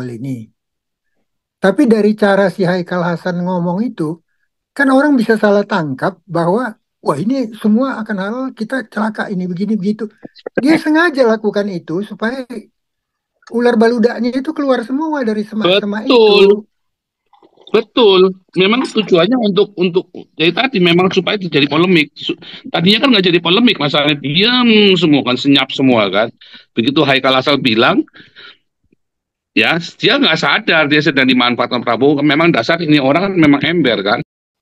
hal ini. Tapi dari cara si Haikal Hasan ngomong itu, kan orang bisa salah tangkap bahwa, wah ini semua akan halal, kita celaka ini begini begitu. Dia sengaja lakukan itu supaya ular baludaknya itu keluar semua dari semak-semak itu. Betul, betul. Memang tujuannya untuk jadi tadi memang supaya terjadi polemik. Tadinya kan nggak jadi polemik, masalahnya diam semua kan, senyap semua kan. Begitu Haikal Asal bilang, ya dia nggak sadar dia sedang dimanfaatkan Prabowo. Memang dasar ini orang kan memang ember kan.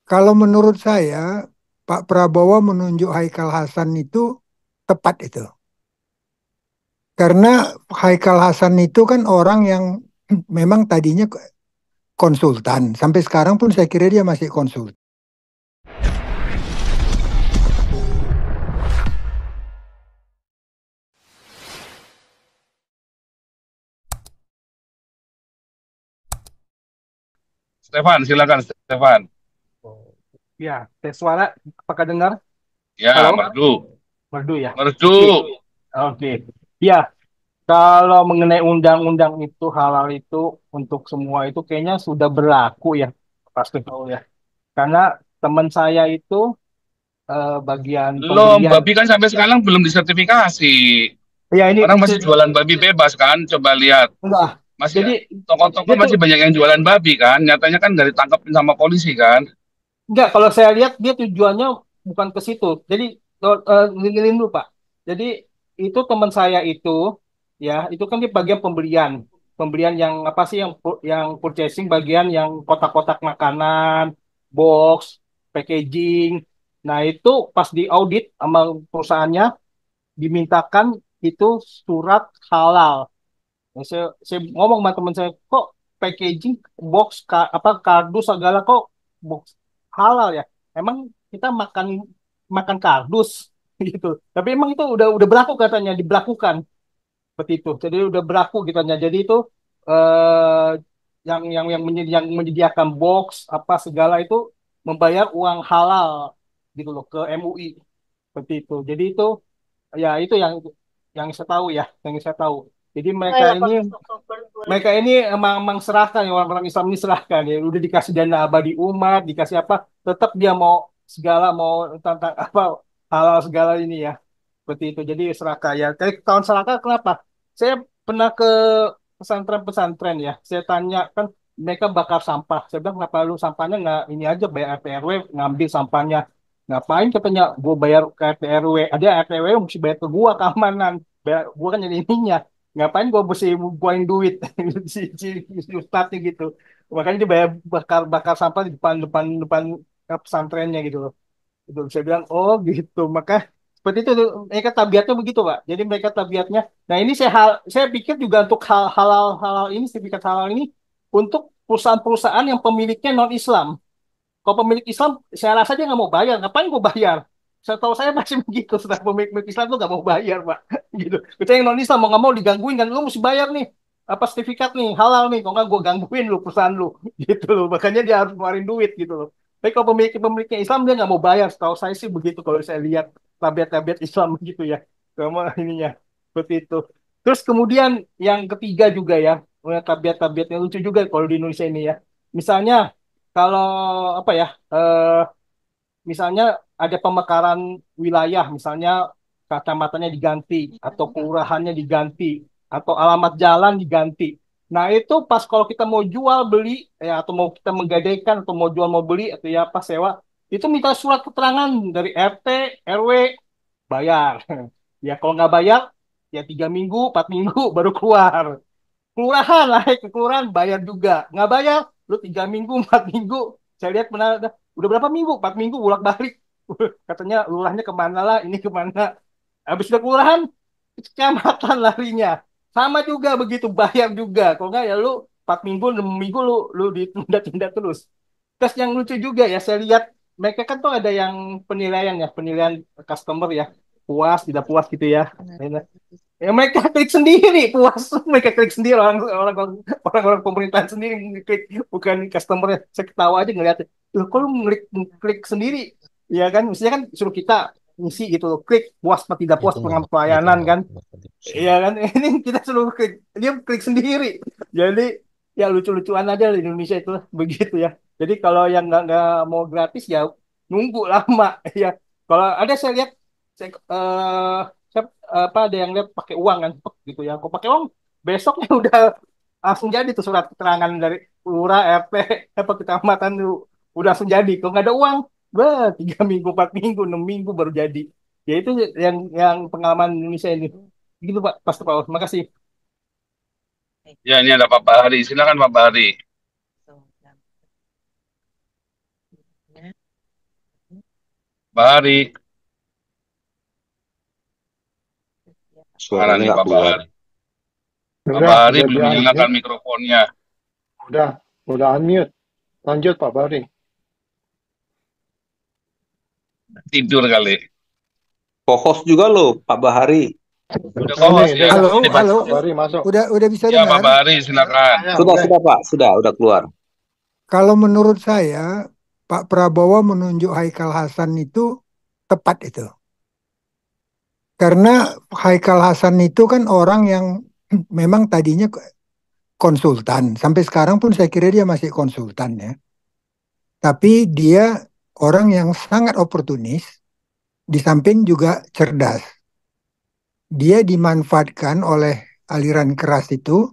Kalau menurut saya, Pak Prabowo menunjuk Haikal Hasan itu tepat itu. Karena Haikal Hasan itu kan orang yang memang tadinya konsultan. Sampai sekarang pun saya kira dia masih konsultan. Stefan, silakan Stefan. Oh, ya, tes suara, apakah dengar? Halo, Ya, merdu, merdu ya. merdu. Oke, oke. Ya, kalau mengenai undang-undang itu halal itu untuk semua itu kayaknya sudah berlaku ya, pasti tahu ya. Karena teman saya itu bagian Belum, pembelian. babi kan sampai sekarang belum disertifikasi. Ya ini Orang masih jualan babi bebas kan? Coba lihat. enggak. Masih Jadi toko-toko dia tuh masih banyak yang jualan babi kan? Nyatanya kan dari tangkapin sama polisi kan? enggak. Kalau saya lihat dia tujuannya bukan ke situ. Jadi dengerin dulu Pak. Jadi itu teman saya itu ya itu kan di bagian pembelian. Pembelian yang apa sih yang purchasing bagian yang kotak-kotak makanan, box, packaging. Nah, itu pas di audit sama perusahaannya dimintakan itu surat halal. Nah, saya ngomong sama teman saya, kok packaging box apa kardus segala kok box halal ya? Emang kita makan makan kardus gitu. Tapi emang itu udah berlaku katanya, diberlakukan seperti itu. Jadi udah berlaku gitu katanya. Jadi itu eh, yang menyediakan box apa segala itu membayar uang halal gitu loh ke MUI seperti itu. Jadi itu ya itu yang saya tahu ya, yang saya tahu. Jadi mereka ini emang serahkan ya orang-orang Islam ini serahkan ya udah dikasih dana abadi umat dikasih apa tetap dia mau segala mau tentang apa halal segala ini ya seperti itu jadi seraka ya kayak tahun seraka kenapa saya pernah ke pesantren-pesantren ya saya tanya kan mereka bakar sampah saya bilang kenapa lu sampahnya nggak ini aja bayar RT RW ngambil sampahnya ngapain katanya gue bayar ke RT RW ada RT RW mesti bayar ke gua keamanan bayar, gua kan jadi ininya ngapain gue mesti buain duit si ustadznya gitu makanya dia bayar bakar bakar sampah di depan depan depan pesantrennya gitu loh itu saya bilang oh gitu maka seperti itu tuh. Mereka tabiatnya begitu pak jadi mereka tabiatnya nah ini saya pikir juga untuk halal halal ini sertifikat halal ini untuk perusahaan-perusahaan yang pemiliknya non Islam kalau pemilik Islam, saya rasa dia nggak mau bayar. Ngapain gue bayar? Setahu saya masih begitu. Setelah pemilik Islam tuh nggak mau bayar, Pak. Gitu. Kita yang non Islam mau nggak mau digangguin kan, lu mesti bayar nih. Apa sertifikat nih, halal nih. Kalau nggak gue gangguin lu perusahaan lu, gitu loh. Makanya dia harus ngeluarin duit gitu loh. Tapi kalau pemiliknya Islam dia nggak mau bayar. Setahu saya sih begitu. Kalau saya lihat tabiat-tabiat Islam gitu ya, sama ininya seperti itu. Terus kemudian yang ketiga juga ya, tabiat-tabiat yang lucu juga kalau di Indonesia ini ya. Misalnya kalau apa ya, misalnya ada pemekaran wilayah, misalnya kecamatannya diganti, atau kelurahannya diganti, atau alamat jalan diganti. Nah itu pas kalau kita mau jual beli, ya atau mau kita menggadaikan, atau mau jual mau beli, atau ya apa sewa, itu minta surat keterangan dari RT, RW, bayar. Ya kalau nggak bayar, ya 3 minggu, 4 minggu baru keluar kelurahan lah ke kelurahan bayar juga nggak bayar lu 3 minggu 4 minggu saya lihat pernah udah berapa minggu 4 minggu bolak balik katanya lurahnya kemana lah ini kemana habis udah kelurahan kecamatan larinya sama juga begitu bayar juga kalau nggak ya lu 4 minggu 6 minggu lu ditunda-tunda terus terus yang lucu juga ya saya lihat mereka kan tuh ada yang penilaian ya penilaian customer ya puas tidak puas gitu ya ya mereka klik sendiri puas mereka klik sendiri orang pemerintahan sendiri klik bukan customernya saya ketawa aja ngeliatnya loh kok lu ngeklik klik sendiri ya kan mestinya kan suruh kita ngisi gitu loh klik puas atau tidak puas Itu dengan itu pelayanan nggak kan nggak penting. ya kan ini kita suruh klik dia klik sendiri jadi Ya lucu-lucuan aja di Indonesia itu begitu ya. Jadi kalau yang nggak mau gratis ya nunggu lama ya. Kalau ada saya lihat saya, apa ada yang lihat pakai uang kan gitu ya. Kok pakai uang besoknya udah langsung jadi tuh surat keterangan dari lurah RT apa kecamatan tuh udah langsung jadi. Kalau nggak ada uang, 3 minggu, 4 minggu, 6 minggu baru jadi. Ya itu yang pengalaman Indonesia ini. Gitu Pak, Pastor Paulus. Makasih. Ya, ini ada Pak Bahari. Silakan Pak Bahari. Bahari, mana Suaranya nih nggak Pak keluar. Bahari? Pak Bahari Udah di belum unmute. menyalakan mikrofonnya. Udah unmute. Lanjut Pak Bari. Tidur kali. Co-host juga loh, Pak Bahari. Udah Oh, kos ini ya. Halo, Ini Pak. halo. Pak Bari masuk. Udah bisa Ya Pak dengar? Bahari, silakan. Sudah, Oke. sudah Pak, udah keluar. Kalau menurut saya, Pak Prabowo menunjuk Haikal Hasan itu tepat itu. Karena Haikal Hasan itu kan orang yang memang tadinya konsultan. Sampai sekarang pun saya kira dia masih konsultan ya. Tapi dia orang yang sangat oportunis, di samping juga cerdas. Dia dimanfaatkan oleh aliran keras itu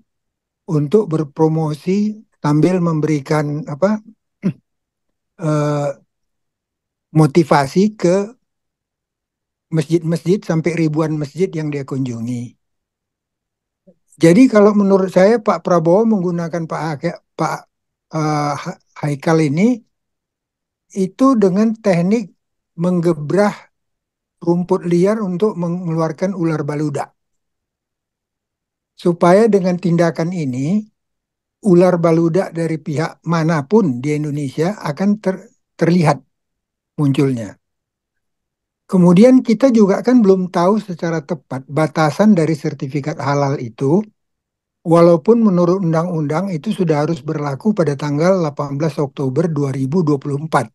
untuk berpromosi sambil memberikan apa eh, motivasi ke masjid-masjid sampai ribuan masjid yang dia kunjungi. Jadi kalau menurut saya Pak Prabowo menggunakan Pak Haikal ini itu dengan teknik menggebrah rumput liar untuk mengeluarkan ular baludak. Supaya dengan tindakan ini ular baludak dari pihak manapun di Indonesia akan terlihat munculnya. Kemudian kita juga kan belum tahu secara tepat batasan dari sertifikat halal itu, walaupun menurut undang-undang itu sudah harus berlaku pada tanggal 18 Oktober 2024.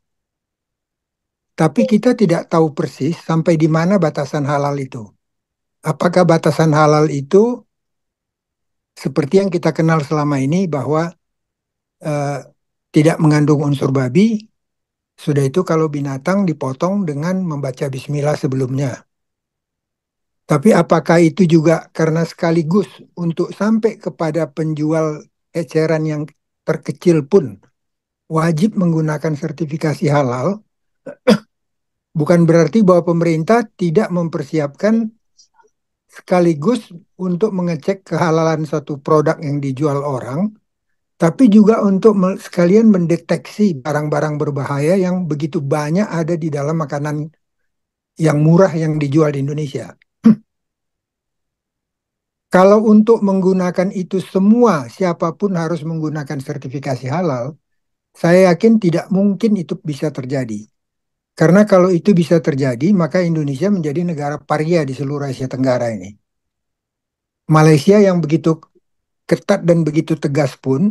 Tapi kita tidak tahu persis sampai di mana batasan halal itu. Apakah batasan halal itu seperti yang kita kenal selama ini bahwa eh, tidak mengandung unsur babi, sudah itu kalau binatang dipotong dengan membaca bismillah sebelumnya. Tapi apakah itu juga karena sekaligus untuk sampai kepada penjual eceran yang terkecil pun wajib menggunakan sertifikasi halal, bukan berarti bahwa pemerintah tidak mempersiapkan sekaligus untuk mengecek kehalalan satu produk yang dijual orang, tapi juga untuk sekalian mendeteksi barang-barang berbahaya yang begitu banyak ada di dalam makanan yang murah yang dijual di Indonesia. Kalau untuk menggunakan itu semua, siapapun harus menggunakan sertifikasi halal, saya yakin tidak mungkin itu bisa terjadi. Karena kalau itu bisa terjadi, maka Indonesia menjadi negara paria di seluruh Asia Tenggara ini. Malaysia yang begitu ketat dan begitu tegas pun,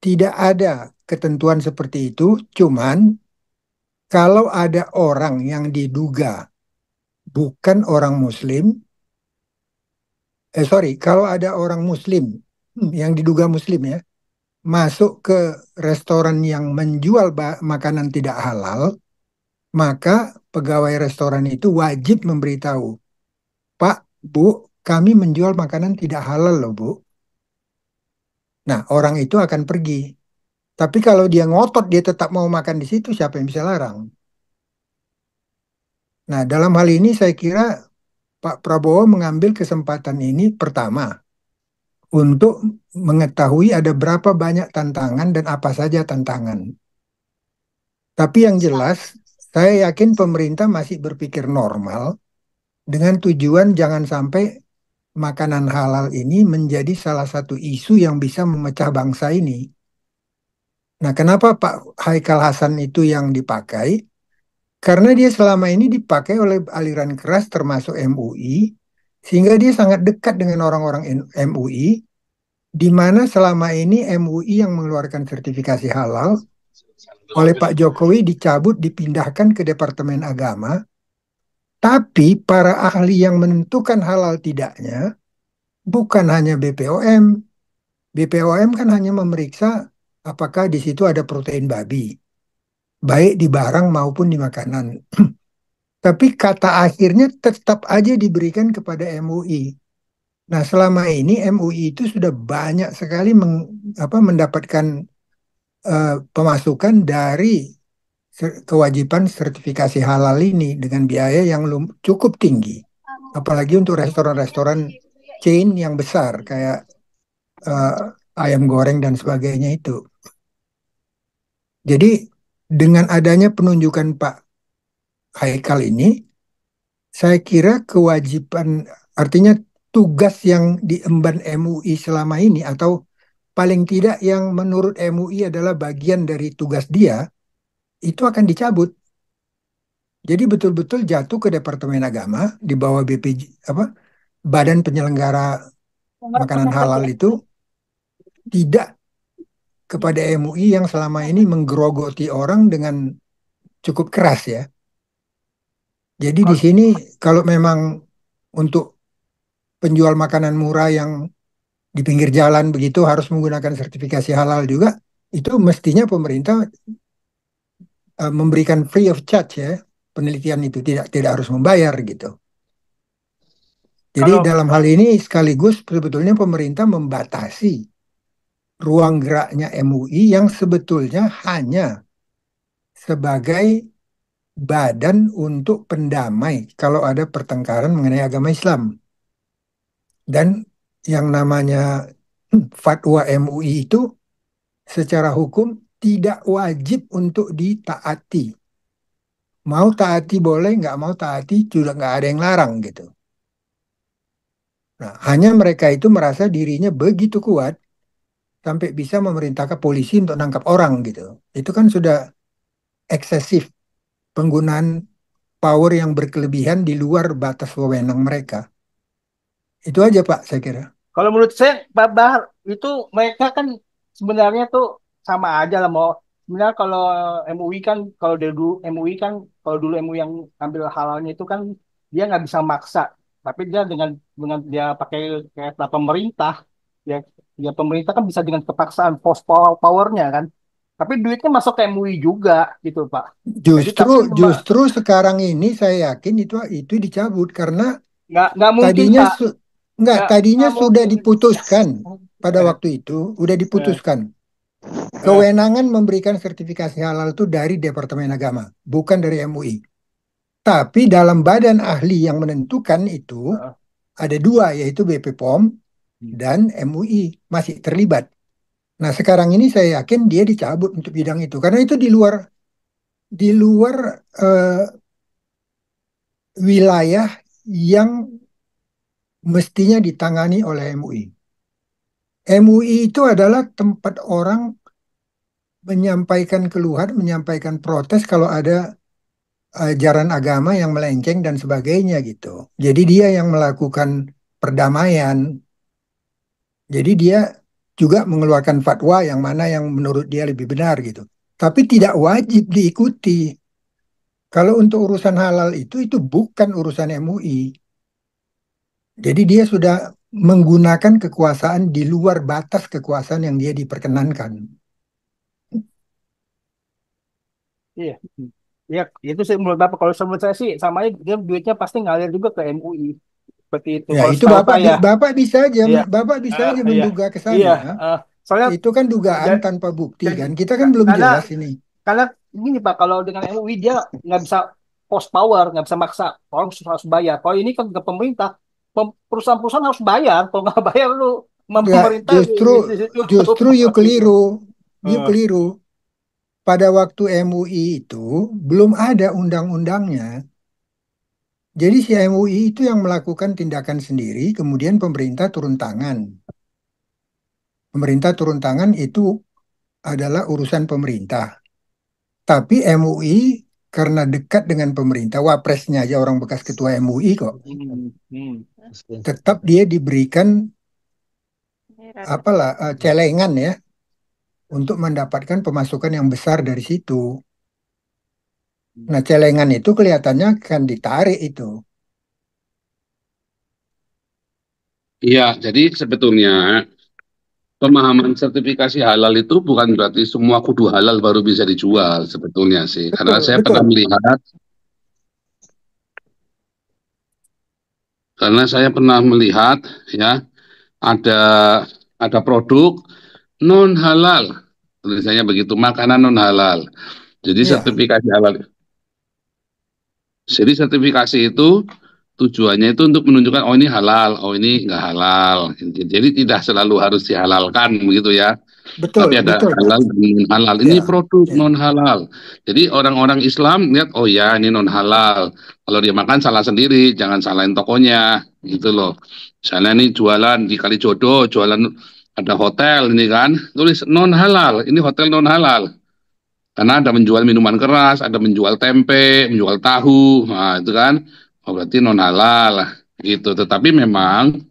tidak ada ketentuan seperti itu, cuman kalau ada orang yang diduga bukan orang Muslim, kalau ada orang Muslim yang diduga Muslim ya, masuk ke restoran yang menjual makanan tidak halal, maka pegawai restoran itu wajib memberitahu, Pak, Bu, kami menjual makanan tidak halal loh, Bu. Nah, orang itu akan pergi. Tapi kalau dia ngotot, dia tetap mau makan di situ, siapa yang bisa larang? Nah, dalam hal ini saya kira Pak Prabowo mengambil kesempatan ini pertama untuk mengetahui ada berapa banyak tantangan dan apa saja tantangan. Tapi yang jelas, saya yakin pemerintah masih berpikir normal dengan tujuan jangan sampai makanan halal ini menjadi salah satu isu yang bisa memecah bangsa ini. Nah, kenapa Pak Haikal Hasan itu yang dipakai? Karena dia selama ini dipakai oleh aliran keras termasuk MUI, sehingga dia sangat dekat dengan orang-orang MUI, di mana selama ini MUI yang mengeluarkan sertifikasi halal oleh Pak Jokowi dicabut, dipindahkan ke Departemen Agama, tapi para ahli yang menentukan halal tidaknya bukan hanya BPOM, BPOM kan hanya memeriksa apakah di situ ada protein babi, baik di barang maupun di makanan. Tapi kata akhirnya tetap aja diberikan kepada MUI. Nah, selama ini MUI itu sudah banyak sekali mendapatkan pemasukan dari kewajiban sertifikasi halal ini dengan biaya yang cukup tinggi. Apalagi untuk restoran-restoran chain yang besar kayak ayam goreng dan sebagainya itu. Jadi dengan adanya penunjukan Pak Haikal ini, saya kira kewajiban, artinya tugas yang diemban MUI selama ini, atau paling tidak yang menurut MUI adalah bagian dari tugas dia, itu akan dicabut. Jadi betul-betul jatuh ke Departemen Agama di bawah BPJ, Badan Penyelenggara Makanan Halal itu, tidak kepada MUI yang selama ini menggerogoti orang dengan cukup keras ya. Jadi di sini kalau memang untuk penjual makanan murah yang di pinggir jalan begitu harus menggunakan sertifikasi halal juga, itu mestinya pemerintah memberikan free of charge ya penelitian itu, tidak harus membayar gitu. Jadi Kalau dalam hal ini sekaligus sebetulnya pemerintah membatasi ruang geraknya MUI yang sebetulnya hanya sebagai badan untuk pendamai kalau ada pertengkaran mengenai agama Islam. Dan yang namanya fatwa MUI itu secara hukum tidak wajib untuk ditaati. Mau taati boleh, nggak mau taati juga nggak ada yang larang gitu. Nah, hanya mereka itu merasa dirinya begitu kuat sampai bisa memerintahkan polisi untuk nangkap orang gitu. Itu kan sudah eksesif penggunaan power yang berkelebihan di luar batas wewenang mereka. Itu aja Pak, saya kira. Kalau menurut saya, Pak Bahar, itu mereka kan sebenarnya tuh sama aja lah mau. Sebenarnya kalau MUI kan, kalau dari dulu MUI kan, kalau dulu MUI yang ambil halalnya itu kan dia nggak bisa maksa, tapi dia dengan dia pakai kata pemerintah, ya, ya pemerintah kan bisa dengan kepaksaan force powernya kan. Tapi duitnya masuk ke MUI juga gitu Pak. Jadi Justru tapi justru sekarang ini saya yakin itu dicabut karena nggak mungkin tadinya Pak, tadinya nggak sudah mungkin. diputuskan pada waktu itu, udah Eh, diputuskan. eh, Kewenangan memberikan sertifikasi halal itu dari Departemen Agama, bukan dari MUI. Tapi dalam badan ahli yang menentukan itu eh, ada dua, yaitu BP POM dan MUI masih terlibat. Nah, sekarang ini saya yakin dia dicabut untuk bidang itu karena itu di luar eh, wilayah yang mestinya ditangani oleh MUI. MUI itu adalah tempat orang menyampaikan keluhan, menyampaikan protes kalau ada ajaran agama yang melenceng dan sebagainya gitu. Jadi dia yang melakukan perdamaian. Jadi dia juga mengeluarkan fatwa yang mana yang menurut dia lebih benar gitu. Tapi tidak wajib diikuti. Kalau untuk urusan halal itu bukan urusan MUI. Jadi dia sudah menggunakan kekuasaan di luar batas kekuasaan yang dia diperkenankan. iya. Ya, itu sih menurut Bapak. Kalau menurut saya sih sama aja dia duitnya pasti ngalir juga ke MUI. Seperti itu. Ya Kalau itu setahu saya, iya, Bapak bisa aja iya, menduga ke iya. sana. Soalnya Itu kan dugaan ja- tanpa bukti jadi kan. Kita kan belum karena jelas ini. karena gini Pak, kalau dengan MUI dia nggak bisa post power, nggak bisa maksa orang harus bayar. Kalau ini kan ke pemerintah, perusahaan-perusahaan harus bayar. Kalau nggak bayar lu Ya, pemerintah justru bisnis tutup justru yuk gitu. keliru. Yuk Eh, keliru. Pada waktu MUI itu belum ada undang-undangnya. Jadi si MUI itu yang melakukan tindakan sendiri, kemudian pemerintah turun tangan. Pemerintah turun tangan itu adalah urusan pemerintah. Tapi MUI karena dekat dengan pemerintah, wapresnya aja orang bekas ketua MUI kok, hmm, hmm. tetap dia diberikan apalah celengan ya untuk mendapatkan pemasukan yang besar dari situ. Nah, celengan itu kelihatannya kan ditarik itu. Iya, jadi sebetulnya pemahaman sertifikasi halal itu bukan berarti semua kudu halal baru bisa dijual sebetulnya sih. Karena Betul, saya betul. pernah melihat, ya ada ada produk non halal, tulisannya begitu, makanan non halal. Jadi Iya, sertifikasi halal. Jadi sertifikasi itu tujuannya itu untuk menunjukkan oh ini halal, oh ini nggak halal. Jadi tidak selalu harus dihalalkan begitu ya. betul, Tapi ada betul, Pak. halal dan non halal. Ini Ya, produk ya. non halal. Jadi orang-orang Islam lihat oh ya ini non halal. Kalau dia makan salah sendiri, jangan salahin tokonya gitu loh. Misalnya ini jualan di Kalijodo, jualan ada hotel ini kan, tulis non halal. Ini hotel non halal. Karena ada menjual minuman keras, ada menjual tempe, menjual tahu, nah itu kan, oh berarti non halal lah, gitu. Tetapi memang,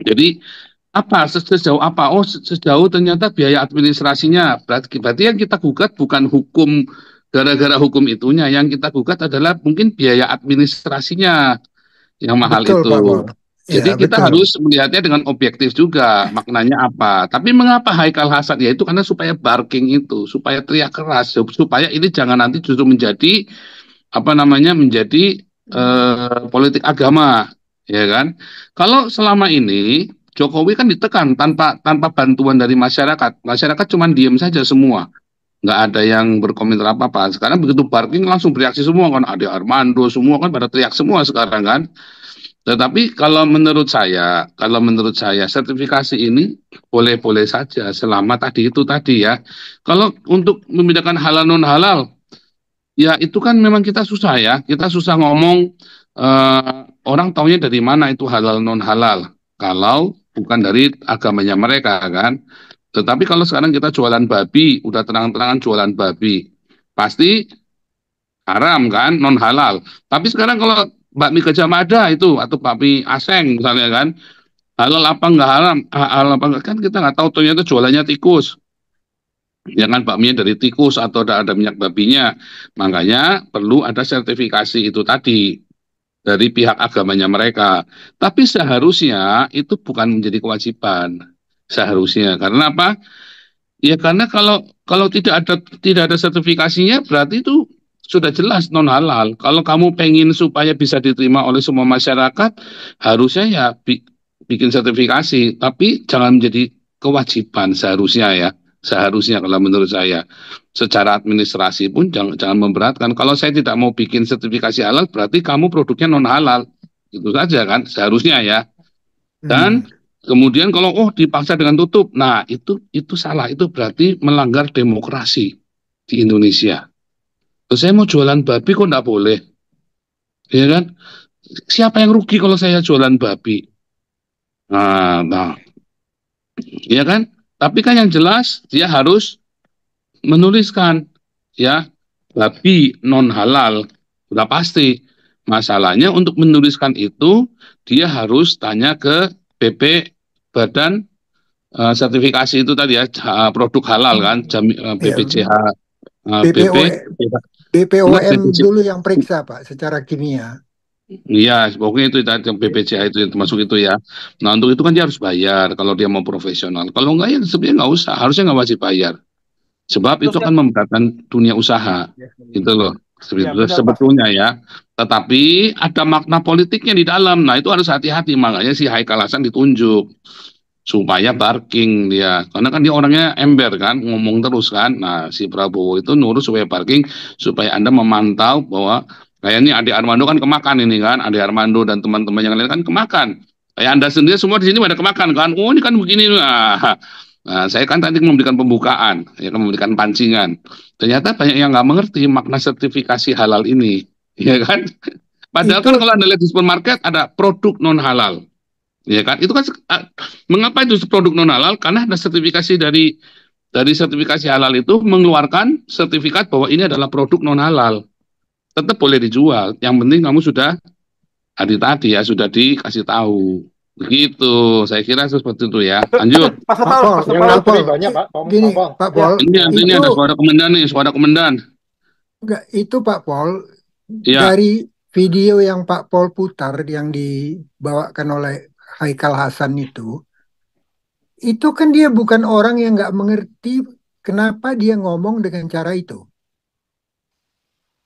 jadi apa sejauh apa? Oh sejauh ternyata biaya administrasinya. Berarti yang kita gugat bukan hukum gara-gara hukum itunya, yang kita gugat adalah mungkin biaya administrasinya yang mahal Betul, Pak itu. Pol. Ya, Jadi kita betul. harus melihatnya dengan objektif juga, maknanya apa. Tapi mengapa Haikal Hasan? Ya itu karena supaya barking itu, supaya teriak keras, supaya ini jangan nanti justru menjadi apa namanya menjadi politik agama, ya kan? Kalau selama ini Jokowi kan ditekan tanpa tanpa bantuan dari masyarakat, masyarakat cuma diem saja semua, nggak ada yang berkomentar apa-apa. Sekarang begitu barking langsung bereaksi semua kan, ada Armando semua kan pada teriak semua sekarang kan. Tetapi kalau menurut saya sertifikasi ini boleh-boleh saja selama tadi itu tadi ya. Kalau untuk membedakan halal non halal, ya itu kan memang kita susah ya. Kita susah ngomong orang taunya dari mana itu halal non halal. Kalau bukan dari agamanya mereka kan. Tetapi kalau sekarang kita jualan babi, udah terang-terangan jualan babi, pasti haram kan, non halal. Tapi sekarang kalau bakmi Gajah Mada itu atau bakmi Aseng misalnya kan, halal apa enggak haram, halal apa enggak kan kita nggak tahu ternyata jualannya tikus. Ya kan bakminya dari tikus atau ada minyak babinya. Makanya perlu ada sertifikasi itu tadi dari pihak agamanya mereka. Tapi seharusnya itu bukan menjadi kewajiban. Seharusnya karena apa? Ya karena kalau kalau tidak ada sertifikasinya berarti itu sudah jelas non halal. Kalau kamu pengen supaya bisa diterima oleh semua masyarakat, harusnya ya bikin sertifikasi, tapi jangan menjadi kewajiban seharusnya ya. Seharusnya kalau menurut saya secara administrasi pun jangan memberatkan. Kalau saya tidak mau bikin sertifikasi halal, berarti kamu produknya non halal. Itu saja kan seharusnya ya. Dan Hmm. kemudian kalau oh dipaksa dengan tutup, nah itu salah, itu berarti melanggar demokrasi di Indonesia. Terus saya mau jualan babi kok nggak boleh, ya kan? Siapa yang rugi kalau saya jualan babi? Nah, ya kan? Tapi kan yang jelas dia harus menuliskan, ya babi non halal, udah pasti. Masalahnya untuk menuliskan itu dia harus tanya ke BP Badan sertifikasi itu tadi ya produk halal kan Ya, BPCH BP BPO, enggak BPOM BPC dulu yang periksa, Pak, secara kimia. iya pokoknya itu tadi yang BPCH itu yang termasuk itu ya. Nah untuk itu kan dia harus bayar kalau dia mau profesional, kalau enggak ya sebenarnya nggak usah, harusnya nggak wajib bayar sebab itu Terus akan memberatkan dunia usaha gitu loh ya benar Pak. sebetulnya ya. Tetapi ada makna politiknya di dalam, nah itu harus hati-hati, makanya si Haikal Hasan ditunjuk supaya barking dia karena kan dia orangnya ember kan ngomong terus kan. Nah si Prabowo itu nurut supaya barking supaya Anda memantau bahwa kayak ini Ade Armando kan kemakan ini kan, Ade Armando dan teman-teman yang lain kan kemakan kayak Anda sendiri semua di sini pada kemakan kan, oh ini kan begini nah, saya kan tadi memberikan pembukaan ya kan, memberikan pancingan, ternyata banyak yang nggak mengerti makna sertifikasi halal ini ya kan. Padahal Itu kan kalau Anda lihat di supermarket ada produk non halal. Ya kan, itu kan mengapa itu produk non halal? Karena ada sertifikasi dari sertifikasi halal itu mengeluarkan sertifikat bahwa ini adalah produk non halal. Tetap boleh dijual. Yang penting kamu sudah hari tadi ya sudah dikasih tahu. Begitu, saya kira seperti itu ya. Lanjut. Pak Pak Pol, Pol, Pak Yang Pol. Pak ngerti Pol, banyak, Pak. gini, Pak Pol. Pak Ya, Pol, Ini itu ada suara komandan nih, suara komandan. enggak, itu Pak Pol Iya, dari video yang Pak Pol putar yang dibawakan oleh Haikal Hasan itu kan dia bukan orang yang nggak mengerti kenapa dia ngomong dengan cara itu.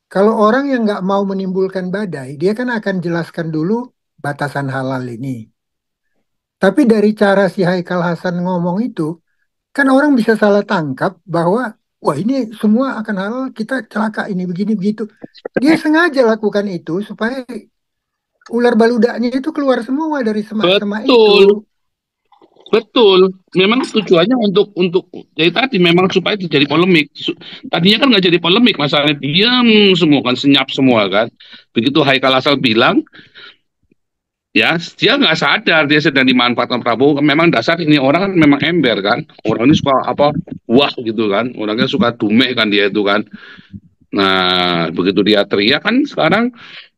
Kalau orang yang nggak mau menimbulkan badai, dia kan akan jelaskan dulu batasan halal ini. Tapi dari cara si Haikal Hasan ngomong itu, kan orang bisa salah tangkap bahwa wah ini semua akan halal, kita celaka ini begini begitu. Dia sengaja lakukan itu supaya ular baludaknya itu keluar semua dari semak-semak itu. Betul, betul. Memang tujuannya untuk jadi tadi memang supaya terjadi polemik. Tadinya kan nggak jadi polemik, masalahnya diam semua kan, senyap semua kan. Begitu Haikal Hasan bilang, ya dia nggak sadar dia sedang dimanfaatkan Prabowo. Memang dasar ini orang kan memang ember kan. Orang ini suka apa? Wah gitu kan. Orangnya suka dumeh kan dia itu kan. Nah, begitu dia teriak kan sekarang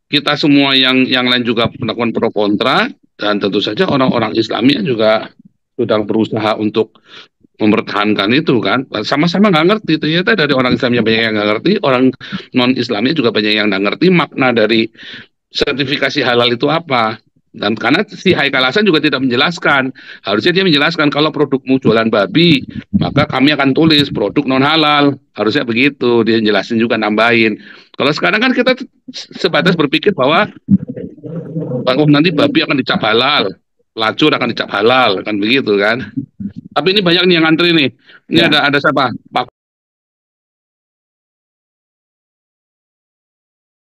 kita semua yang lain juga melakukan pro kontra dan tentu saja orang-orang Islamnya juga sedang berusaha untuk mempertahankan itu kan sama-sama nggak ngerti ternyata dari orang Islamnya banyak yang nggak ngerti orang non Islamnya juga banyak yang nggak ngerti makna dari sertifikasi halal itu apa dan karena si Haikal Hasan juga tidak menjelaskan harusnya dia menjelaskan kalau produkmu jualan babi maka kami akan tulis produk non halal harusnya begitu dia jelasin juga nambahin kalau sekarang kan kita sebatas berpikir bahwa nanti babi akan dicap halal pelacur akan dicap halal kan begitu kan tapi ini banyak nih yang ngantri nih ini Ya. ada siapa Pak